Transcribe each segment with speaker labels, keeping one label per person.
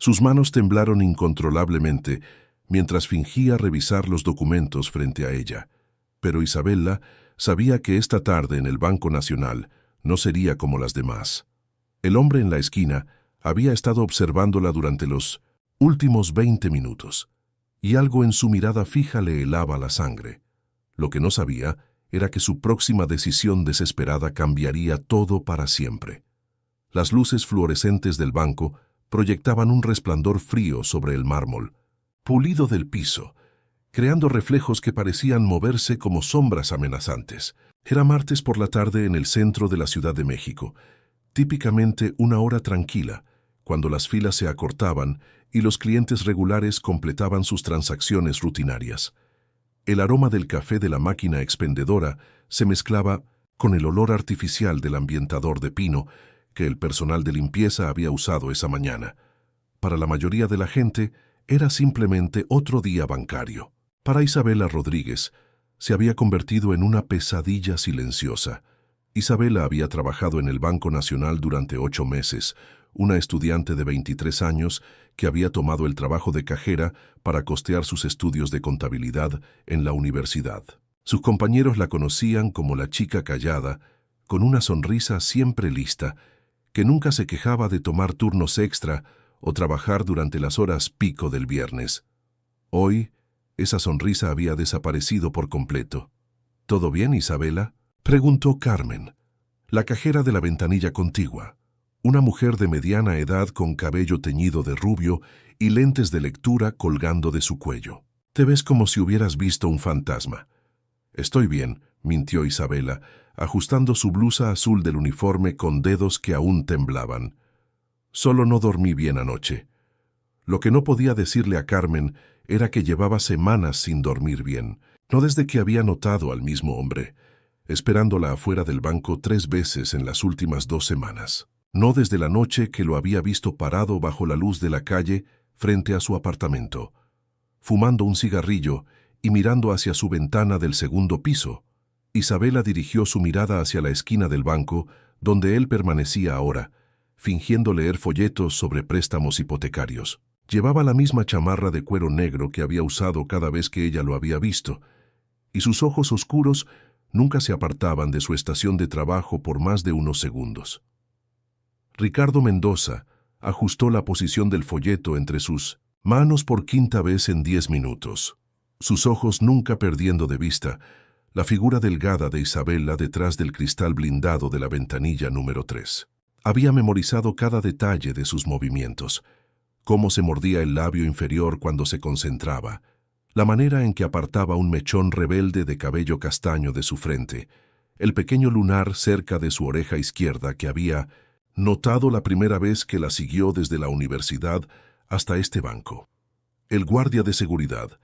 Speaker 1: Sus manos temblaron incontrolablemente mientras fingía revisar los documentos frente a ella. Pero Isabella sabía que esta tarde en el Banco Nacional no sería como las demás. El hombre en la esquina había estado observándola durante los últimos 20 minutos, y algo en su mirada fija le helaba la sangre. Lo que no sabía era que su próxima decisión desesperada cambiaría todo para siempre. Las luces fluorescentes del banco proyectaban un resplandor frío sobre el mármol, pulido del piso, creando reflejos que parecían moverse como sombras amenazantes. Era martes por la tarde en el centro de la Ciudad de México, típicamente una hora tranquila, cuando las filas se acortaban y los clientes regulares completaban sus transacciones rutinarias. El aroma del café de la máquina expendedora se mezclaba con el olor artificial del ambientador de pino que el personal de limpieza había usado esa mañana. Para la mayoría de la gente, era simplemente otro día bancario. Para Isabella Rodríguez, se había convertido en una pesadilla silenciosa. Isabella había trabajado en el Banco Nacional durante 8 meses, una estudiante de 23 años que había tomado el trabajo de cajera para costear sus estudios de contabilidad en la universidad. Sus compañeros la conocían como la chica callada, con una sonrisa siempre lista, que nunca se quejaba de tomar turnos extra o trabajar durante las horas pico del viernes. Hoy, esa sonrisa había desaparecido por completo. ¿Todo bien, Isabella?, preguntó Carmen, la cajera de la ventanilla contigua, una mujer de mediana edad con cabello teñido de rubio y lentes de lectura colgando de su cuello. Te ves como si hubieras visto un fantasma. Estoy bien, mintió Isabella, ajustando su blusa azul del uniforme con dedos que aún temblaban. Solo no dormí bien anoche. Lo que no podía decirle a Carmen era que llevaba semanas sin dormir bien, no desde que había notado al mismo hombre, esperándola afuera del banco 3 veces en las últimas 2 semanas. No desde la noche que lo había visto parado bajo la luz de la calle frente a su apartamento, fumando un cigarrillo y mirando hacia su ventana del segundo piso. Isabella dirigió su mirada hacia la esquina del banco, donde él permanecía ahora, fingiendo leer folletos sobre préstamos hipotecarios. Llevaba la misma chamarra de cuero negro que había usado cada vez que ella lo había visto, y sus ojos oscuros nunca se apartaban de su estación de trabajo por más de unos segundos. Ricardo Mendoza ajustó la posición del folleto entre sus manos por 5ª vez en 10 minutos, sus ojos nunca perdiendo de vista la figura delgada de Isabella detrás del cristal blindado de la ventanilla número 3. Había memorizado cada detalle de sus movimientos, cómo se mordía el labio inferior cuando se concentraba, la manera en que apartaba un mechón rebelde de cabello castaño de su frente, el pequeño lunar cerca de su oreja izquierda que había notado la primera vez que la siguió desde la universidad hasta este banco. El guardia de seguridad,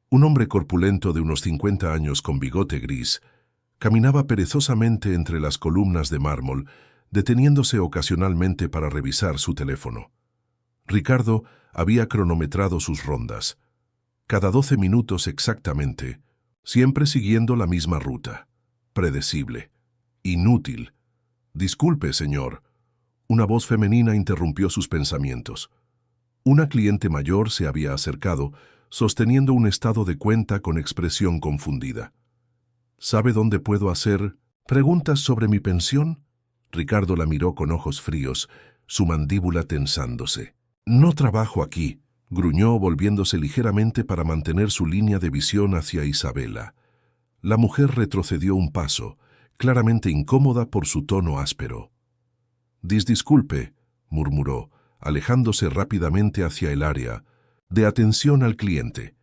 Speaker 1: un hombre corpulento de unos 50 años con bigote gris, caminaba perezosamente entre las columnas de mármol, deteniéndose ocasionalmente para revisar su teléfono. Ricardo había cronometrado sus rondas, cada 12 minutos exactamente, siempre siguiendo la misma ruta. Predecible. Inútil. Disculpe, señor. Una voz femenina interrumpió sus pensamientos. Una cliente mayor se había acercado, sosteniendo un estado de cuenta con expresión confundida. ¿Sabe dónde puedo hacer preguntas sobre mi pensión? Ricardo la miró con ojos fríos, su mandíbula tensándose. No trabajo aquí, gruñó volviéndose ligeramente para mantener su línea de visión hacia Isabella. La mujer retrocedió un paso, claramente incómoda por su tono áspero. Disculpe, murmuró, alejándose rápidamente hacia el área de atención al cliente.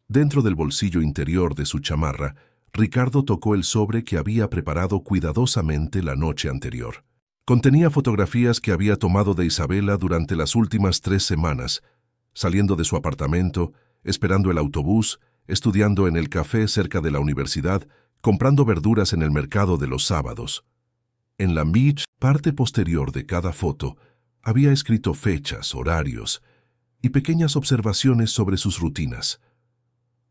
Speaker 1: Dentro del bolsillo interior de su chamarra, Ricardo tocó el sobre que había preparado cuidadosamente la noche anterior. Contenía fotografías que había tomado de Isabella durante las últimas 3 semanas, saliendo de su apartamento, esperando el autobús, estudiando en el café cerca de la universidad, comprando verduras en el mercado de los sábados. En la parte posterior de cada foto había escrito fechas, horarios y pequeñas observaciones sobre sus rutinas.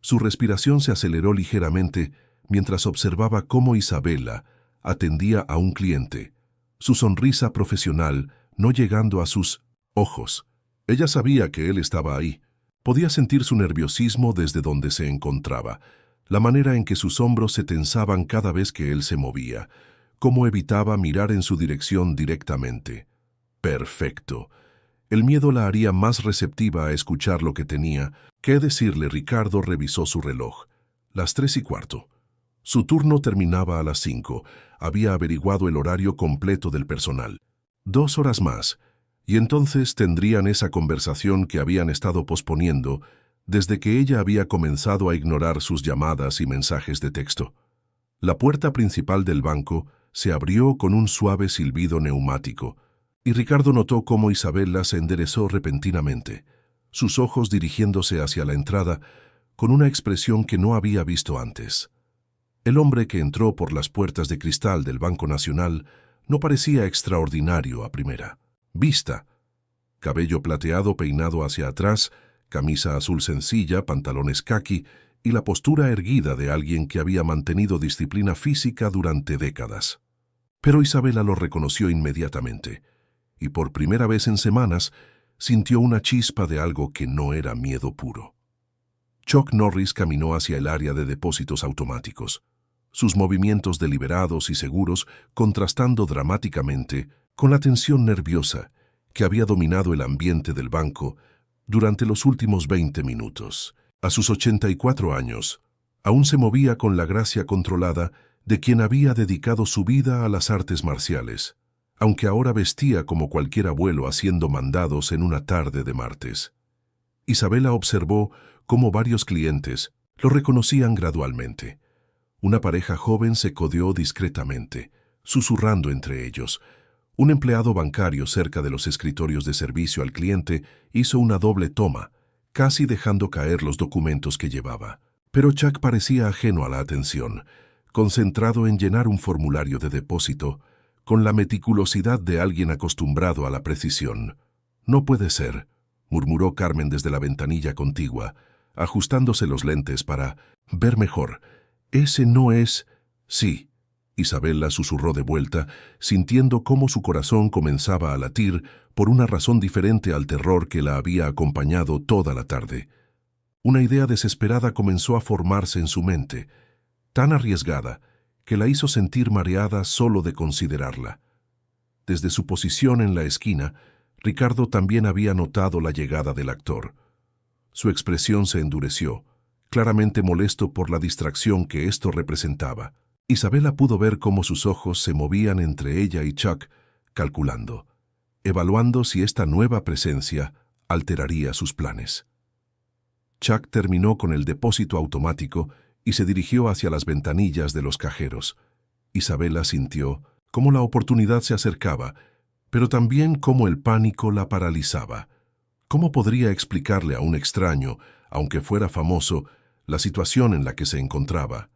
Speaker 1: Su respiración se aceleró ligeramente mientras observaba cómo Isabella atendía a un cliente, su sonrisa profesional no llegando a sus ojos, Ella sabía que él estaba ahí. Podía sentir su nerviosismo desde donde se encontraba, la manera en que sus hombros se tensaban cada vez que él se movía, cómo evitaba mirar en su dirección directamente. Perfecto. El miedo la haría más receptiva a escuchar lo que tenía. ¿Qué decirle? Ricardo revisó su reloj. Las 3:15. Su turno terminaba a las 5. Había averiguado el horario completo del personal. 2 horas más, y entonces tendrían esa conversación que habían estado posponiendo desde que ella había comenzado a ignorar sus llamadas y mensajes de texto. La puerta principal del banco se abrió con un suave silbido neumático, y Ricardo notó cómo Isabela se enderezó repentinamente, sus ojos dirigiéndose hacia la entrada con una expresión que no había visto antes. El hombre que entró por las puertas de cristal del Banco Nacional no parecía extraordinario a primera vista. Cabello plateado peinado hacia atrás, camisa azul sencilla, pantalones caqui y la postura erguida de alguien que había mantenido disciplina física durante décadas. Pero Isabela lo reconoció inmediatamente, y por primera vez en semanas sintió una chispa de algo que no era miedo puro. Chuck Norris caminó hacia el área de depósitos automáticos, sus movimientos deliberados y seguros contrastando dramáticamente con la tensión nerviosa que había dominado el ambiente del banco durante los últimos 20 minutos. A sus 84 años, aún se movía con la gracia controlada de quien había dedicado su vida a las artes marciales, aunque ahora vestía como cualquier abuelo haciendo mandados en una tarde de martes. Isabela observó cómo varios clientes lo reconocían gradualmente. Una pareja joven se codeó discretamente, susurrando entre ellos. Un empleado bancario cerca de los escritorios de servicio al cliente hizo una doble toma, casi dejando caer los documentos que llevaba. Pero Chuck parecía ajeno a la atención, concentrado en llenar un formulario de depósito, con la meticulosidad de alguien acostumbrado a la precisión. «No puede ser», murmuró Carmen desde la ventanilla contigua, ajustándose los lentes para ver mejor. «Ese no es...» «Sí», Isabela susurró de vuelta, sintiendo cómo su corazón comenzaba a latir por una razón diferente al terror que la había acompañado toda la tarde. Una idea desesperada comenzó a formarse en su mente, tan arriesgada que la hizo sentir mareada solo de considerarla. Desde su posición en la esquina, Ricardo también había notado la llegada del actor. Su expresión se endureció, claramente molesto por la distracción que esto representaba. Isabela pudo ver cómo sus ojos se movían entre ella y Chuck, calculando, evaluando si esta nueva presencia alteraría sus planes. Chuck terminó con el depósito automático y se dirigió hacia las ventanillas de los cajeros. Isabela sintió cómo la oportunidad se acercaba, pero también cómo el pánico la paralizaba. ¿Cómo podría explicarle a un extraño, aunque fuera famoso, la situación en la que se encontraba?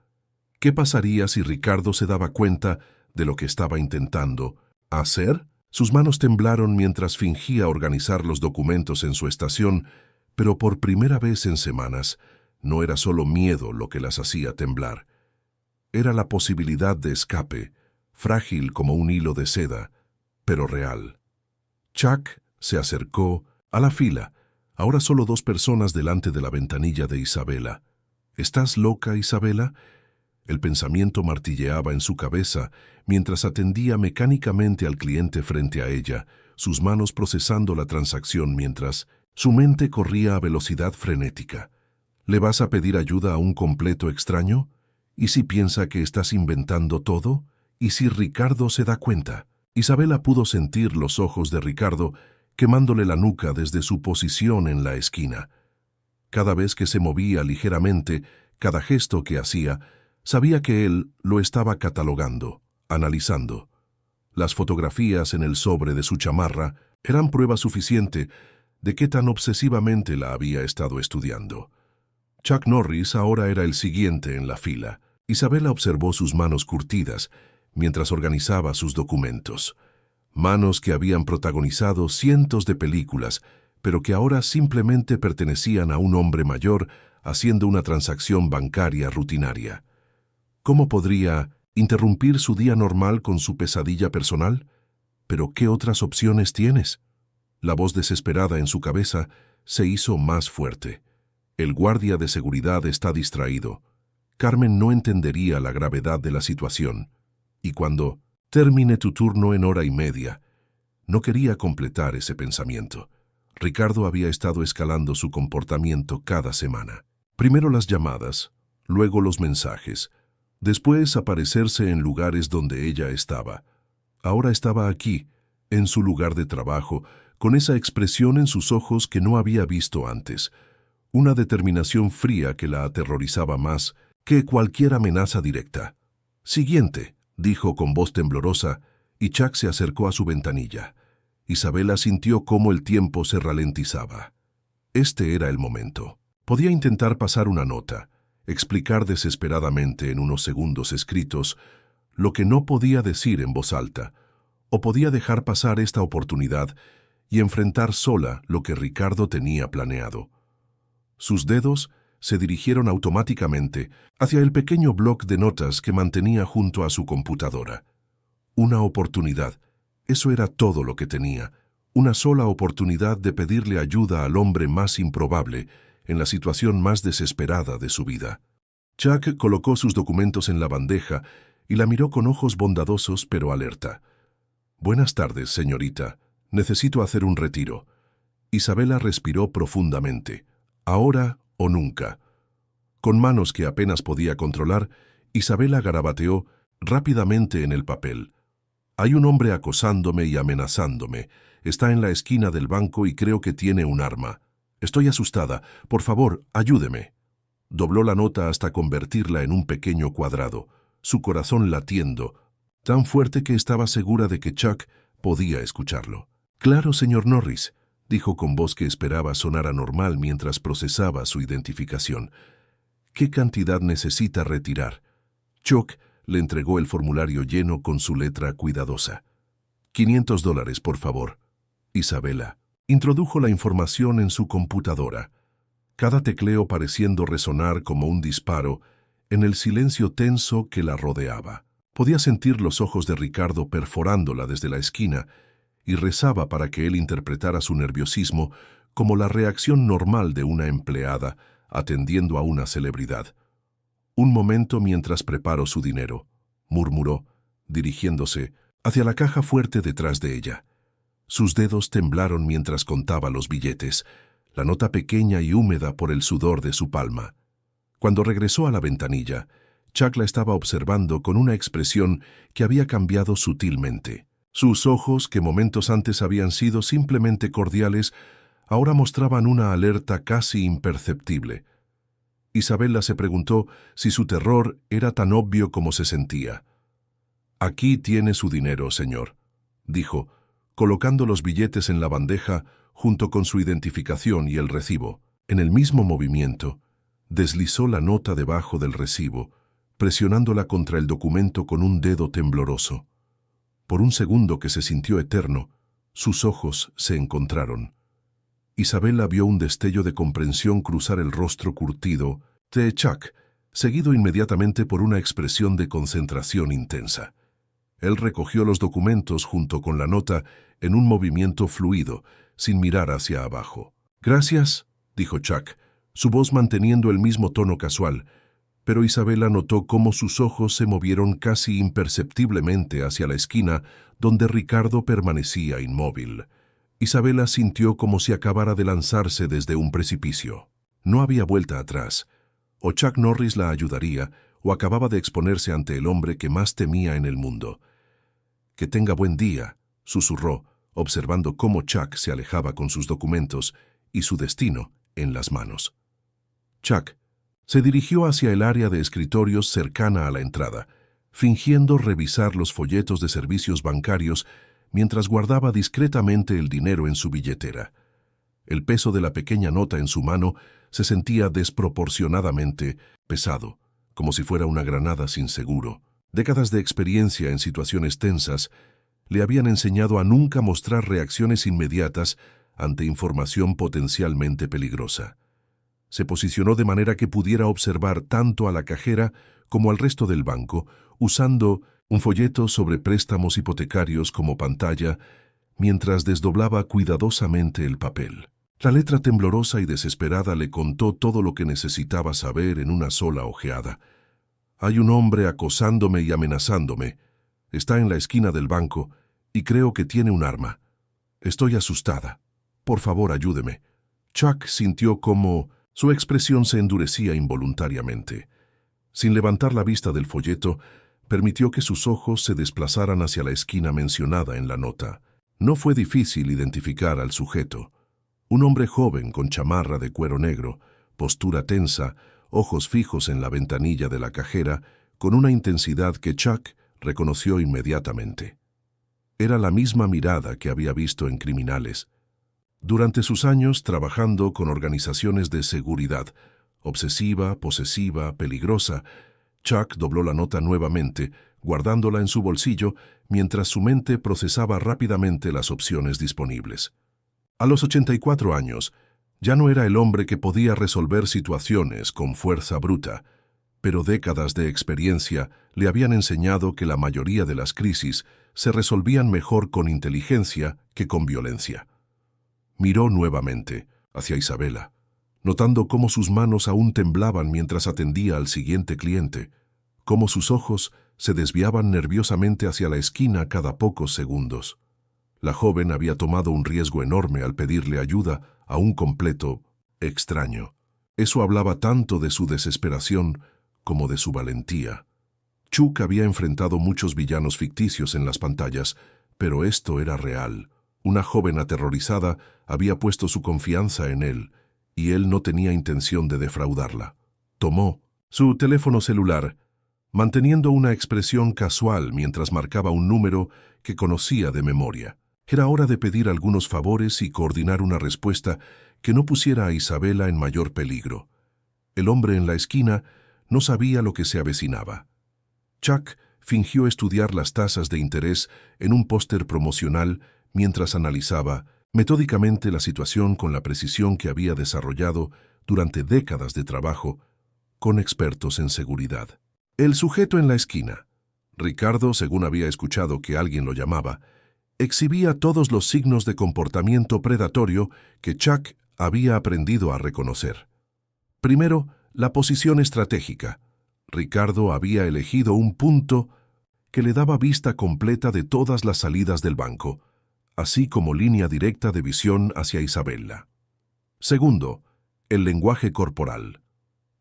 Speaker 1: ¿Qué pasaría si Ricardo se daba cuenta de lo que estaba intentando hacer? Sus manos temblaron mientras fingía organizar los documentos en su estación, pero por primera vez en semanas, no era solo miedo lo que las hacía temblar. Era la posibilidad de escape, frágil como un hilo de seda, pero real. Chuck se acercó a la fila, ahora solo 2 personas delante de la ventanilla de Isabela. «¿Estás loca, Isabela?». El pensamiento martilleaba en su cabeza mientras atendía mecánicamente al cliente frente a ella, sus manos procesando la transacción mientras su mente corría a velocidad frenética. ¿Le vas a pedir ayuda a un completo extraño? ¿Y si piensa que estás inventando todo? ¿Y si Ricardo se da cuenta? Isabela pudo sentir los ojos de Ricardo quemándole la nuca desde su posición en la esquina. Cada vez que se movía ligeramente, cada gesto que hacía, sabía que él lo estaba catalogando, analizando. Las fotografías en el sobre de su chamarra eran prueba suficiente de qué tan obsesivamente la había estado estudiando. Chuck Norris ahora era el siguiente en la fila. Isabela observó sus manos curtidas mientras organizaba sus documentos. Manos que habían protagonizado cientos de películas, pero que ahora simplemente pertenecían a un hombre mayor haciendo una transacción bancaria rutinaria. ¿Cómo podría interrumpir su día normal con su pesadilla personal? ¿Pero qué otras opciones tienes? La voz desesperada en su cabeza se hizo más fuerte. El guardia de seguridad está distraído. Carmen no entendería la gravedad de la situación. Y cuando termine tu turno en hora y media, no quería completar ese pensamiento. Ricardo había estado escalando su comportamiento cada semana. Primero las llamadas, luego los mensajes, después aparecerse en lugares donde ella estaba. Ahora estaba aquí, en su lugar de trabajo, con esa expresión en sus ojos que no había visto antes, una determinación fría que la aterrorizaba más que cualquier amenaza directa. «Siguiente», dijo con voz temblorosa, y Chuck se acercó a su ventanilla. Isabela sintió cómo el tiempo se ralentizaba. Este era el momento. Podía intentar pasar una nota, explicar desesperadamente en unos segundos escritos lo que no podía decir en voz alta, o podía dejar pasar esta oportunidad y enfrentar sola lo que Ricardo tenía planeado. Sus dedos se dirigieron automáticamente hacia el pequeño bloc de notas que mantenía junto a su computadora. Una oportunidad. Eso era todo lo que tenía. Una sola oportunidad de pedirle ayuda al hombre más improbable en la situación más desesperada de su vida. Chuck colocó sus documentos en la bandeja y la miró con ojos bondadosos pero alerta. «Buenas tardes, señorita. Necesito hacer un retiro». Isabela respiró profundamente. Ahora o nunca. Con manos que apenas podía controlar, Isabela garabateó rápidamente en el papel. «Hay un hombre acosándome y amenazándome. Está en la esquina del banco y creo que tiene un arma. Estoy asustada. Por favor, ayúdeme». Dobló la nota hasta convertirla en un pequeño cuadrado, su corazón latiendo, tan fuerte que estaba segura de que Chuck podía escucharlo. «Claro, señor Norris», dijo con voz que esperaba sonara normal mientras procesaba su identificación. «¿Qué cantidad necesita retirar?» Chuck le entregó el formulario lleno con su letra cuidadosa. $500, por favor. Isabela introdujo la información en su computadora, cada tecleo pareciendo resonar como un disparo en el silencio tenso que la rodeaba. Podía sentir los ojos de Ricardo perforándola desde la esquina y rezaba para que él interpretara su nerviosismo como la reacción normal de una empleada atendiendo a una celebridad. «Un momento mientras preparo su dinero», murmuró, dirigiéndose hacia la caja fuerte detrás de ella. Sus dedos temblaron mientras contaba los billetes, la nota pequeña y húmeda por el sudor de su palma. Cuando regresó a la ventanilla, Chuck la estaba observando con una expresión que había cambiado sutilmente. Sus ojos, que momentos antes habían sido simplemente cordiales, ahora mostraban una alerta casi imperceptible. Isabela se preguntó si su terror era tan obvio como se sentía. «Aquí tiene su dinero, señor», dijo, colocando los billetes en la bandeja junto con su identificación y el recibo. En el mismo movimiento, deslizó la nota debajo del recibo, presionándola contra el documento con un dedo tembloroso. Por un segundo que se sintió eterno, sus ojos se encontraron. Isabela vio un destello de comprensión cruzar el rostro curtido de Chuck, seguido inmediatamente por una expresión de concentración intensa. Él recogió los documentos junto con la nota en un movimiento fluido, sin mirar hacia abajo. «Gracias», dijo Chuck, su voz manteniendo el mismo tono casual, pero Isabela notó cómo sus ojos se movieron casi imperceptiblemente hacia la esquina donde Ricardo permanecía inmóvil. Isabela sintió como si acabara de lanzarse desde un precipicio. No había vuelta atrás. O Chuck Norris la ayudaría, o acababa de exponerse ante el hombre que más temía en el mundo. «Que tenga buen día», susurró, observando cómo Chuck se alejaba con sus documentos y su destino en las manos. Chuck se dirigió hacia el área de escritorios cercana a la entrada, fingiendo revisar los folletos de servicios bancarios mientras guardaba discretamente el dinero en su billetera. El peso de la pequeña nota en su mano se sentía desproporcionadamente pesado, como si fuera una granada sin seguro. Décadas de experiencia en situaciones tensas le habían enseñado a nunca mostrar reacciones inmediatas ante información potencialmente peligrosa. Se posicionó de manera que pudiera observar tanto a la cajera como al resto del banco, usando un folleto sobre préstamos hipotecarios como pantalla, mientras desdoblaba cuidadosamente el papel. La letra temblorosa y desesperada le contó todo lo que necesitaba saber en una sola ojeada. Hay un hombre acosándome y amenazándome. Está en la esquina del banco y creo que tiene un arma. Estoy asustada. Por favor, ayúdeme. Chuck sintió cómo su expresión se endurecía involuntariamente. Sin levantar la vista del folleto, permitió que sus ojos se desplazaran hacia la esquina mencionada en la nota. No fue difícil identificar al sujeto. Un hombre joven con chamarra de cuero negro, postura tensa, ojos fijos en la ventanilla de la cajera, con una intensidad que Chuck reconoció inmediatamente. Era la misma mirada que había visto en criminales. Durante sus años trabajando con organizaciones de seguridad, obsesiva, posesiva, peligrosa, Chuck dobló la nota nuevamente, guardándola en su bolsillo, mientras su mente procesaba rápidamente las opciones disponibles. A los 84 años, ya no era el hombre que podía resolver situaciones con fuerza bruta, pero décadas de experiencia le habían enseñado que la mayoría de las crisis se resolvían mejor con inteligencia que con violencia. Miró nuevamente hacia Isabela, notando cómo sus manos aún temblaban mientras atendía al siguiente cliente, cómo sus ojos se desviaban nerviosamente hacia la esquina cada pocos segundos. La joven había tomado un riesgo enorme al pedirle ayuda a un completo extraño. Eso hablaba tanto de su desesperación como de su valentía. Chuck había enfrentado muchos villanos ficticios en las pantallas, pero esto era real. Una joven aterrorizada había puesto su confianza en él, y él no tenía intención de defraudarla. Tomó su teléfono celular, manteniendo una expresión casual mientras marcaba un número que conocía de memoria. Era hora de pedir algunos favores y coordinar una respuesta que no pusiera a Isabela en mayor peligro. El hombre en la esquina no sabía lo que se avecinaba. Chuck fingió estudiar las tasas de interés en un póster promocional mientras analizaba metódicamente la situación con la precisión que había desarrollado durante décadas de trabajo con expertos en seguridad. El sujeto en la esquina, Ricardo, según había escuchado que alguien lo llamaba, exhibía todos los signos de comportamiento predatorio que Chuck había aprendido a reconocer. Primero, la posición estratégica. Ricardo había elegido un punto que le daba vista completa de todas las salidas del banco, así como línea directa de visión hacia Isabela. Segundo, el lenguaje corporal.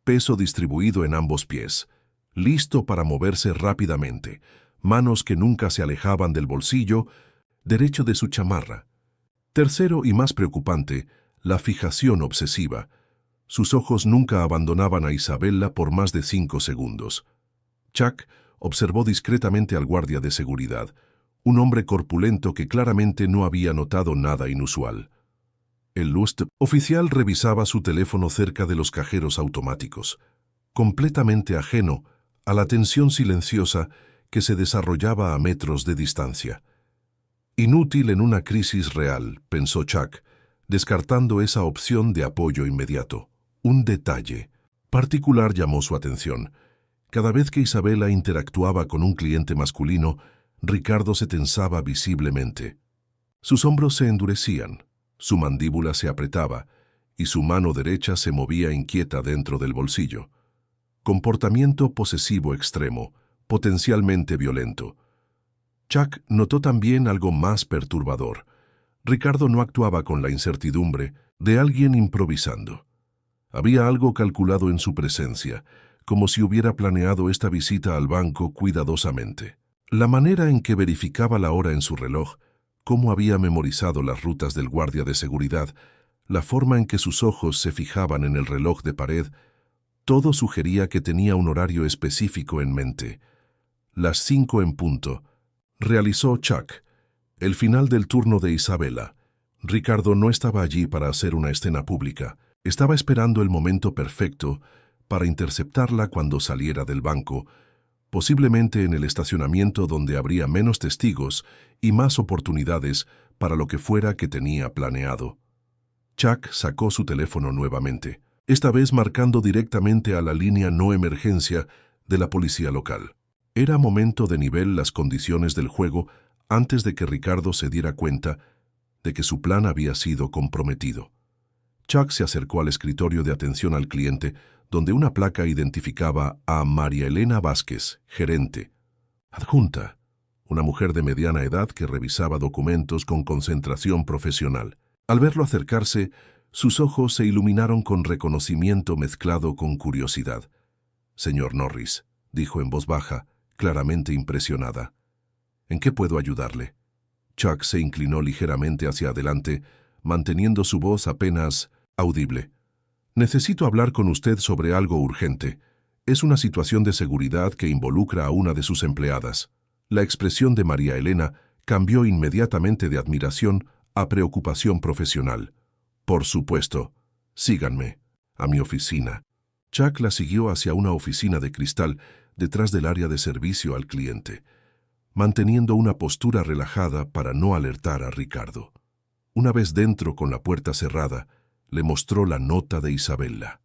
Speaker 1: Peso distribuido en ambos pies, listo para moverse rápidamente, manos que nunca se alejaban del bolsillo derecho de su chamarra. Tercero y más preocupante, la fijación obsesiva. Sus ojos nunca abandonaban a Isabela por más de 5 segundos. Chuck observó discretamente al guardia de seguridad, un hombre corpulento que claramente no había notado nada inusual. El Lust oficial revisaba su teléfono cerca de los cajeros automáticos, completamente ajeno a la tensión silenciosa que se desarrollaba a metros de distancia. Inútil en una crisis real, pensó Chuck, descartando esa opción de apoyo inmediato. Un detalle particular llamó su atención. Cada vez que Isabela interactuaba con un cliente masculino, Ricardo se tensaba visiblemente. Sus hombros se endurecían, su mandíbula se apretaba y su mano derecha se movía inquieta dentro del bolsillo. Comportamiento posesivo extremo, potencialmente violento. Chuck notó también algo más perturbador. Ricardo no actuaba con la incertidumbre de alguien improvisando. Había algo calculado en su presencia, como si hubiera planeado esta visita al banco cuidadosamente. La manera en que verificaba la hora en su reloj, cómo había memorizado las rutas del guardia de seguridad, la forma en que sus ojos se fijaban en el reloj de pared, todo sugería que tenía un horario específico en mente. Las 5 en punto. Realizó Chuck. El final del turno de Isabela. Ricardo no estaba allí para hacer una escena pública. Estaba esperando el momento perfecto para interceptarla cuando saliera del banco, posiblemente en el estacionamiento donde habría menos testigos y más oportunidades para lo que fuera que tenía planeado. Chuck sacó su teléfono nuevamente, esta vez marcando directamente a la línea no emergencia de la policía local. Era momento de nivel las condiciones del juego antes de que Ricardo se diera cuenta de que su plan había sido comprometido. Chuck se acercó al escritorio de atención al cliente, donde una placa identificaba a María Elena Vázquez, gerente. Adjunta, una mujer de mediana edad que revisaba documentos con concentración profesional. Al verlo acercarse, sus ojos se iluminaron con reconocimiento mezclado con curiosidad. «Señor Norris», dijo en voz baja, claramente impresionada. «¿En qué puedo ayudarle?» Chuck se inclinó ligeramente hacia adelante, manteniendo su voz apenas audible. «Necesito hablar con usted sobre algo urgente. Es una situación de seguridad que involucra a una de sus empleadas». La expresión de María Elena cambió inmediatamente de admiración a preocupación profesional. «Por supuesto. Síganme. A mi oficina». Chuck la siguió hacia una oficina de cristal detrás del área de servicio al cliente, manteniendo una postura relajada para no alertar a Ricardo. Una vez dentro con la puerta cerrada, le mostró la nota de Isabella.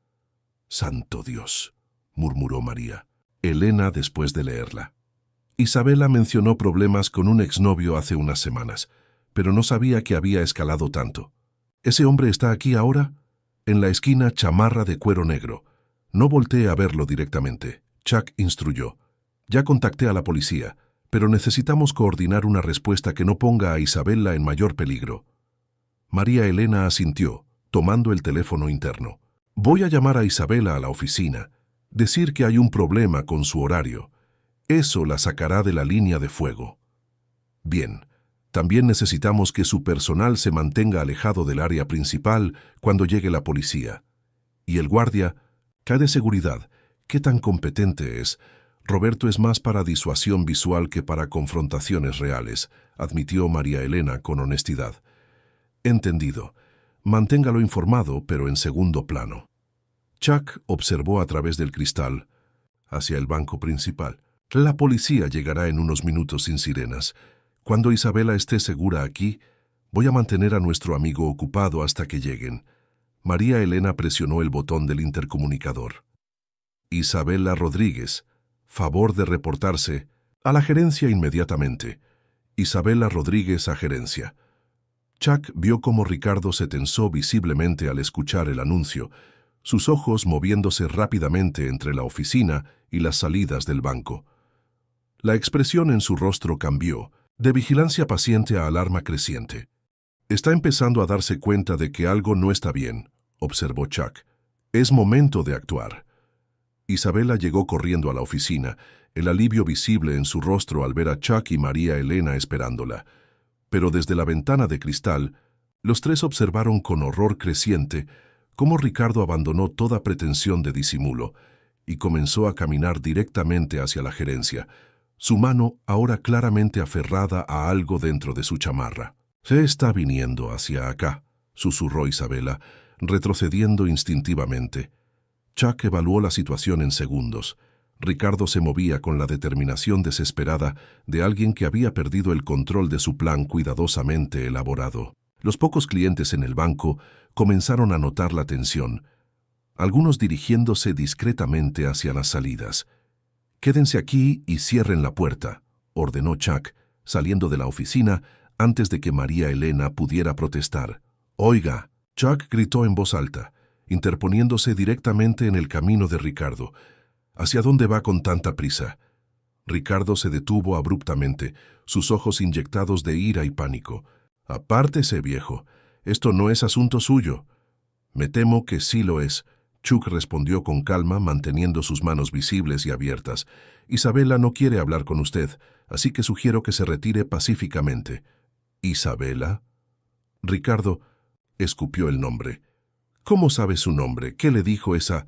Speaker 1: «Santo Dios», murmuró María Elena después de leerla. Isabella mencionó problemas con un exnovio hace unas semanas, pero no sabía que había escalado tanto. «¿Ese hombre está aquí ahora?» «En la esquina, chamarra de cuero negro. No voltee a verlo directamente», Chuck instruyó. «Ya contacté a la policía, pero necesitamos coordinar una respuesta que no ponga a Isabella en mayor peligro». María Elena asintió, tomando el teléfono interno. «Voy a llamar a Isabella a la oficina, decir que hay un problema con su horario. Eso la sacará de la línea de fuego». «Bien. También necesitamos que su personal se mantenga alejado del área principal cuando llegue la policía. Y el guardia, cae de seguridad. ¿Qué tan competente es? Roberto es más para disuasión visual que para confrontaciones reales», admitió María Elena con honestidad. «Entendido. Manténgalo informado, pero en segundo plano». Chuck observó a través del cristal hacia el banco principal. «La policía llegará en unos minutos sin sirenas. Cuando Isabella esté segura aquí, voy a mantener a nuestro amigo ocupado hasta que lleguen». María Elena presionó el botón del intercomunicador. «Isabella Rodríguez, favor de reportarse a la gerencia inmediatamente. Isabella Rodríguez a gerencia». Chuck vio cómo Ricardo se tensó visiblemente al escuchar el anuncio, sus ojos moviéndose rápidamente entre la oficina y las salidas del banco. La expresión en su rostro cambió, de vigilancia paciente a alarma creciente. «Está empezando a darse cuenta de que algo no está bien», observó Chuck. «Es momento de actuar». Isabella llegó corriendo a la oficina, el alivio visible en su rostro al ver a Chuck y María Elena esperándola. Pero desde la ventana de cristal, los tres observaron con horror creciente cómo Ricardo abandonó toda pretensión de disimulo y comenzó a caminar directamente hacia la gerencia, su mano ahora claramente aferrada a algo dentro de su chamarra. «Se está viniendo hacia acá», susurró Isabella, retrocediendo instintivamente. Chuck evaluó la situación en segundos. Ricardo se movía con la determinación desesperada de alguien que había perdido el control de su plan cuidadosamente elaborado. Los pocos clientes en el banco comenzaron a notar la tensión, algunos dirigiéndose discretamente hacia las salidas. «Quédense aquí y cierren la puerta», ordenó Chuck, saliendo de la oficina antes de que María Elena pudiera protestar. «Oiga», Chuck gritó en voz alta, interponiéndose directamente en el camino de Ricardo. «¿Hacia dónde va con tanta prisa?» Ricardo se detuvo abruptamente, sus ojos inyectados de ira y pánico. «Apártese, viejo. Esto no es asunto suyo». «Me temo que sí lo es», Chuck respondió con calma, manteniendo sus manos visibles y abiertas. «Isabella no quiere hablar con usted, así que sugiero que se retire pacíficamente». «¿Isabella?» Ricardo escupió el nombre. «¿Cómo sabe su nombre? ¿Qué le dijo esa...?»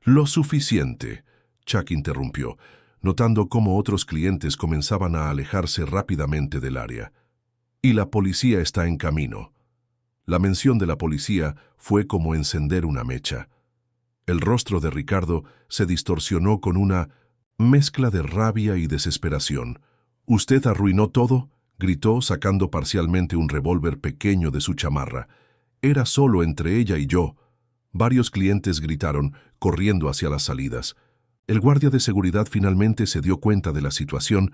Speaker 1: «Lo suficiente», Chuck interrumpió, notando cómo otros clientes comenzaban a alejarse rápidamente del área. «Y la policía está en camino». La mención de la policía fue como encender una mecha. El rostro de Ricardo se distorsionó con una mezcla de rabia y desesperación. «¿Usted arruinó todo?», gritó, sacando parcialmente un revólver pequeño de su chamarra. «Era solo entre ella y yo». Varios clientes gritaron, corriendo hacia las salidas. El guardia de seguridad finalmente se dio cuenta de la situación,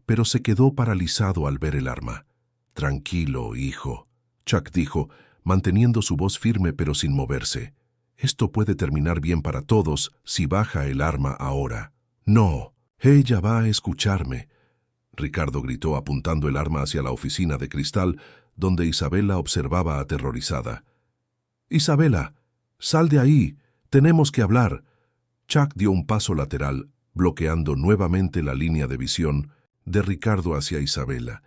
Speaker 1: pero se quedó paralizado al ver el arma. «Tranquilo, hijo», Chuck dijo, manteniendo su voz firme pero sin moverse. Esto puede terminar bien para todos si baja el arma ahora. No, ella va a escucharme. Ricardo gritó apuntando el arma hacia la oficina de cristal, donde Isabela observaba aterrorizada. «Isabela, sal de ahí, tenemos que hablar». Chuck dio un paso lateral, bloqueando nuevamente la línea de visión de Ricardo hacia Isabela.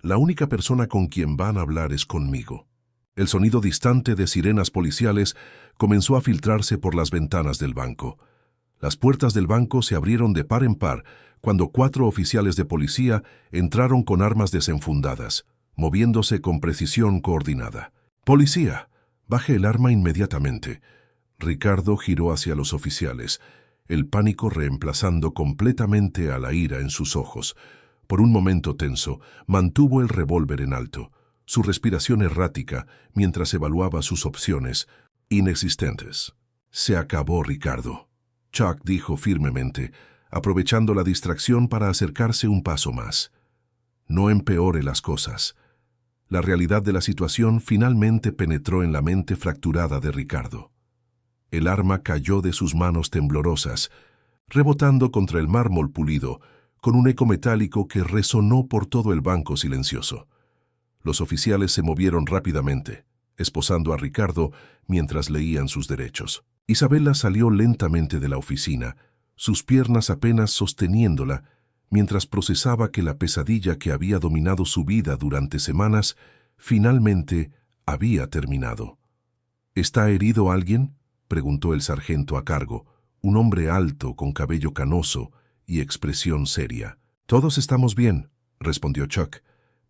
Speaker 1: «La única persona con quien van a hablar es conmigo». El sonido distante de sirenas policiales comenzó a filtrarse por las ventanas del banco. Las puertas del banco se abrieron de par en par cuando 4 oficiales de policía entraron con armas desenfundadas, moviéndose con precisión coordinada. «Policía, baje el arma inmediatamente». Ricardo giró hacia los oficiales, el pánico reemplazando completamente a la ira en sus ojos. Por un momento tenso, mantuvo el revólver en alto, su respiración errática mientras evaluaba sus opciones, inexistentes. «Se acabó, Ricardo», Chuck dijo firmemente, aprovechando la distracción para acercarse un paso más. «No empeore las cosas». La realidad de la situación finalmente penetró en la mente fracturada de Ricardo. El arma cayó de sus manos temblorosas, rebotando contra el mármol pulido, con un eco metálico que resonó por todo el banco silencioso. Los oficiales se movieron rápidamente, esposando a Ricardo mientras leían sus derechos. Isabela salió lentamente de la oficina, sus piernas apenas sosteniéndola, mientras procesaba que la pesadilla que había dominado su vida durante semanas finalmente había terminado. «¿Está herido alguien?», preguntó el sargento a cargo, un hombre alto con cabello canoso y expresión seria. «Todos estamos bien», respondió Chuck,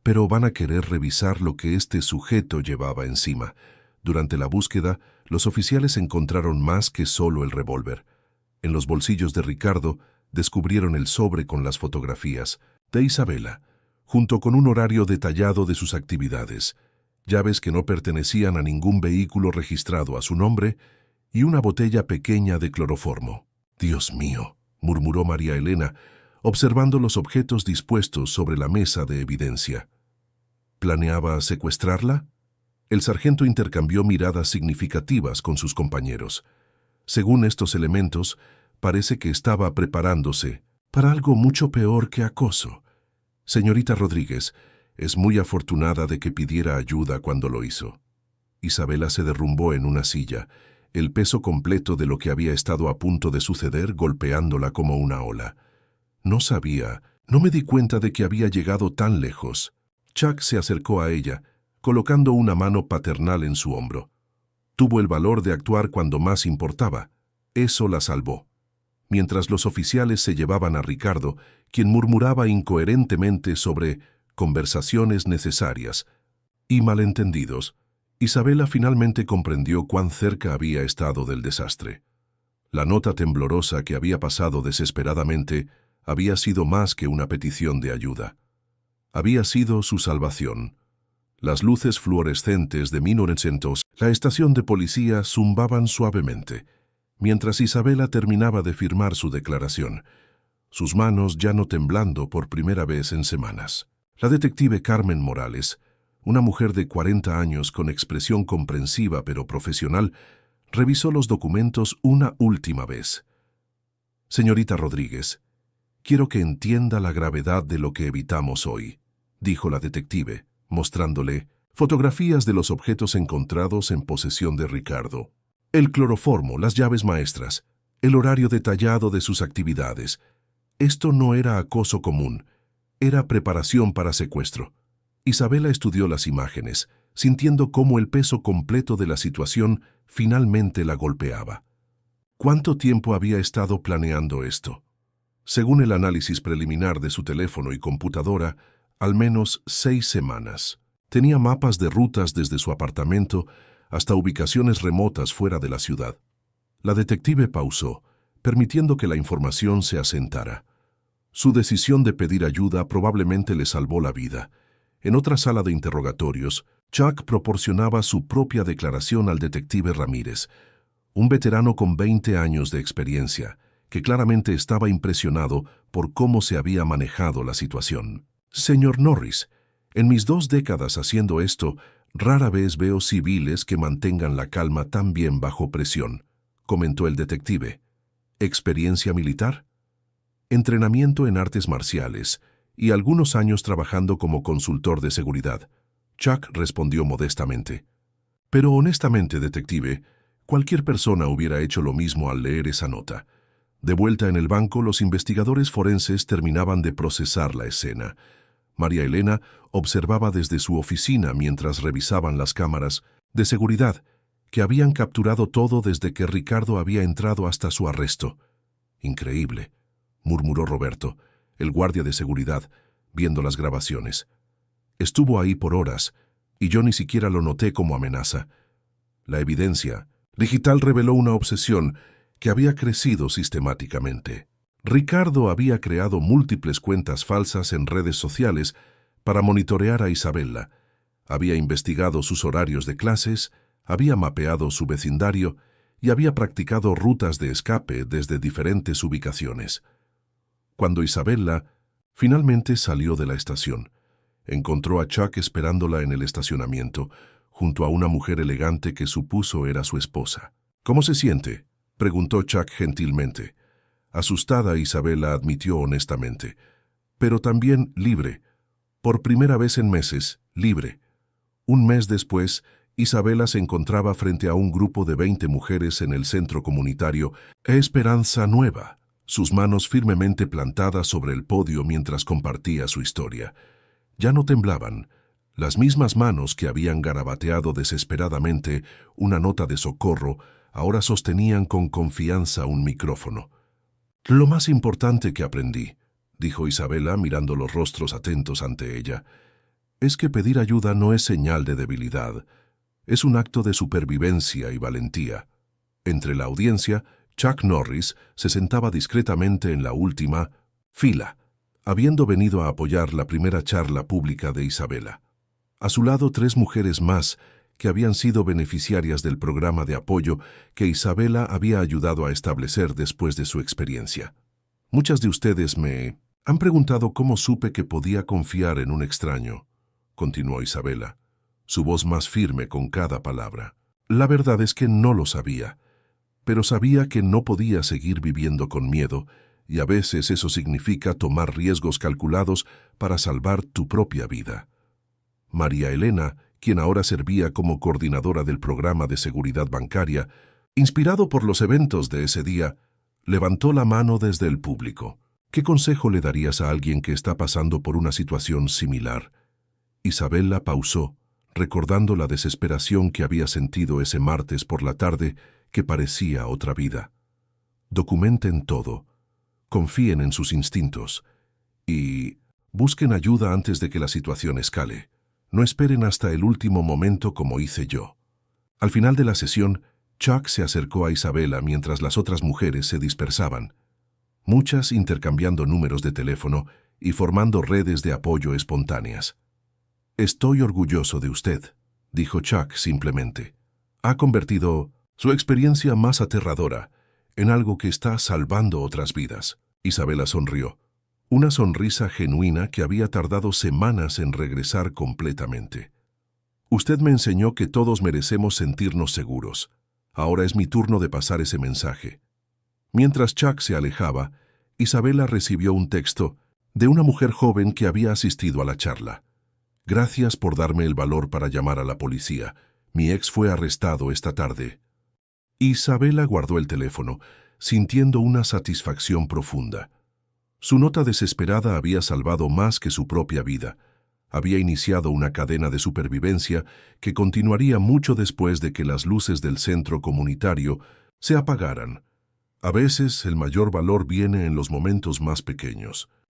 Speaker 1: «pero van a querer revisar lo que este sujeto llevaba encima». Durante la búsqueda, los oficiales encontraron más que solo el revólver. En los bolsillos de Ricardo descubrieron el sobre con las fotografías de Isabela, junto con un horario detallado de sus actividades, llaves que no pertenecían a ningún vehículo registrado a su nombre y una botella pequeña de cloroformo. «Dios mío», murmuró María Elena, observando los objetos dispuestos sobre la mesa de evidencia. ¿Planeaba secuestrarla? El sargento intercambió miradas significativas con sus compañeros. Según estos elementos, parece que estaba preparándose para algo mucho peor que acoso. Señorita Rodríguez, es muy afortunada de que pidiera ayuda cuando lo hizo. Isabela se derrumbó en una silla, el peso completo de lo que había estado a punto de suceder golpeándola como una ola. No me di cuenta de que había llegado tan lejos. Chuck se acercó a ella, colocando una mano paternal en su hombro. Tuvo el valor de actuar cuando más importaba. Eso la salvó. Mientras los oficiales se llevaban a Ricardo, quien murmuraba incoherentemente sobre conversaciones necesarias y malentendidos, Isabela finalmente comprendió cuán cerca había estado del desastre. La nota temblorosa que había pasado desesperadamente había sido más que una petición de ayuda. Había sido su salvación. Las luces fluorescentes de 1900, la estación de policía zumbaban suavemente, mientras Isabela terminaba de firmar su declaración, sus manos ya no temblando por primera vez en semanas. La detective Carmen Morales, una mujer de 40 años con expresión comprensiva pero profesional, revisó los documentos una última vez. «Señorita Rodríguez, quiero que entienda la gravedad de lo que evitamos hoy», dijo la detective, mostrándole fotografías de los objetos encontrados en posesión de Ricardo. El cloroformo, las llaves maestras, el horario detallado de sus actividades. Esto no era acoso común, era preparación para secuestro. Isabela estudió las imágenes, sintiendo cómo el peso completo de la situación finalmente la golpeaba. ¿Cuánto tiempo había estado planeando esto? Según el análisis preliminar de su teléfono y computadora, al menos 6 semanas. Tenía mapas de rutas desde su apartamento hasta ubicaciones remotas fuera de la ciudad. La detective pausó, permitiendo que la información se asentara. Su decisión de pedir ayuda probablemente le salvó la vida. En otra sala de interrogatorios, Chuck proporcionaba su propia declaración al detective Ramírez, un veterano con 20 años de experiencia, que claramente estaba impresionado por cómo se había manejado la situación. «Señor Norris, en mis 2 décadas haciendo esto, Rara vez veo civiles que mantengan la calma tan bien bajo presión, comentó el detective. ¿Experiencia militar? Entrenamiento en artes marciales y algunos años trabajando como consultor de seguridad. Chuck respondió modestamente. Pero honestamente, detective, cualquier persona hubiera hecho lo mismo al leer esa nota. De vuelta en el banco, los investigadores forenses terminaban de procesar la escena. María Elena observaba desde su oficina mientras revisaban las cámaras de seguridad que habían capturado todo desde que Ricardo había entrado hasta su arresto. Increíble, murmuró Roberto, el guardia de seguridad, viendo las grabaciones. Estuvo ahí por horas, y yo ni siquiera lo noté como amenaza. La evidencia digital reveló una obsesión que había crecido sistemáticamente. Ricardo había creado múltiples cuentas falsas en redes sociales para monitorear a Isabela. Había investigado sus horarios de clases, había mapeado su vecindario y había practicado rutas de escape desde diferentes ubicaciones. Cuando Isabela finalmente salió de la estación, encontró a Chuck esperándola en el estacionamiento, junto a una mujer elegante que supuso era su esposa. «¿Cómo se siente?», preguntó Chuck gentilmente. Asustada, Isabela admitió honestamente. Pero también libre. Por primera vez en meses, libre. Un mes después, Isabela se encontraba frente a un grupo de 20 mujeres en el centro comunitario Esperanza Nueva, sus manos firmemente plantadas sobre el podio mientras compartía su historia. Ya no temblaban. Las mismas manos que habían garabateado desesperadamente una nota de socorro ahora sostenían con confianza un micrófono. «Lo más importante que aprendí», dijo Isabela mirando los rostros atentos ante ella, «es que pedir ayuda no es señal de debilidad. Es un acto de supervivencia y valentía». Entre la audiencia, Chuck Norris se sentaba discretamente en la última fila, habiendo venido a apoyar la primera charla pública de Isabela. A su lado, 3 mujeres más que habían sido beneficiarias del programa de apoyo que Isabela había ayudado a establecer después de su experiencia. «Muchas de ustedes me han preguntado cómo supe que podía confiar en un extraño», continuó Isabela, su voz más firme con cada palabra. «La verdad es que no lo sabía, pero sabía que no podía seguir viviendo con miedo, y a veces eso significa tomar riesgos calculados para salvar tu propia vida». María Elena, quien ahora servía como coordinadora del programa de seguridad bancaria, inspirado por los eventos de ese día, levantó la mano desde el público. «¿Qué consejo le darías a alguien que está pasando por una situación similar?» Isabela pausó, recordando la desesperación que había sentido ese martes por la tarde que parecía otra vida. «Documenten todo, confíen en sus instintos y busquen ayuda antes de que la situación escale. No esperen hasta el último momento como hice yo». Al final de la sesión, Chuck se acercó a Isabela mientras las otras mujeres se dispersaban, muchas intercambiando números de teléfono y formando redes de apoyo espontáneas. «Estoy orgulloso de usted», dijo Chuck simplemente. «Ha convertido su experiencia más aterradora en algo que está salvando otras vidas». Isabela sonrió. Una sonrisa genuina que había tardado semanas en regresar completamente. «Usted me enseñó que todos merecemos sentirnos seguros. Ahora es mi turno de pasar ese mensaje». Mientras Chuck se alejaba, Isabela recibió un texto de una mujer joven que había asistido a la charla. «Gracias por darme el valor para llamar a la policía. Mi ex fue arrestado esta tarde». Isabela guardó el teléfono, sintiendo una satisfacción profunda. Su nota desesperada había salvado más que su propia vida. Había iniciado una cadena de supervivencia que continuaría mucho después de que las luces del centro comunitario se apagaran. A veces el mayor valor viene en los momentos más pequeños.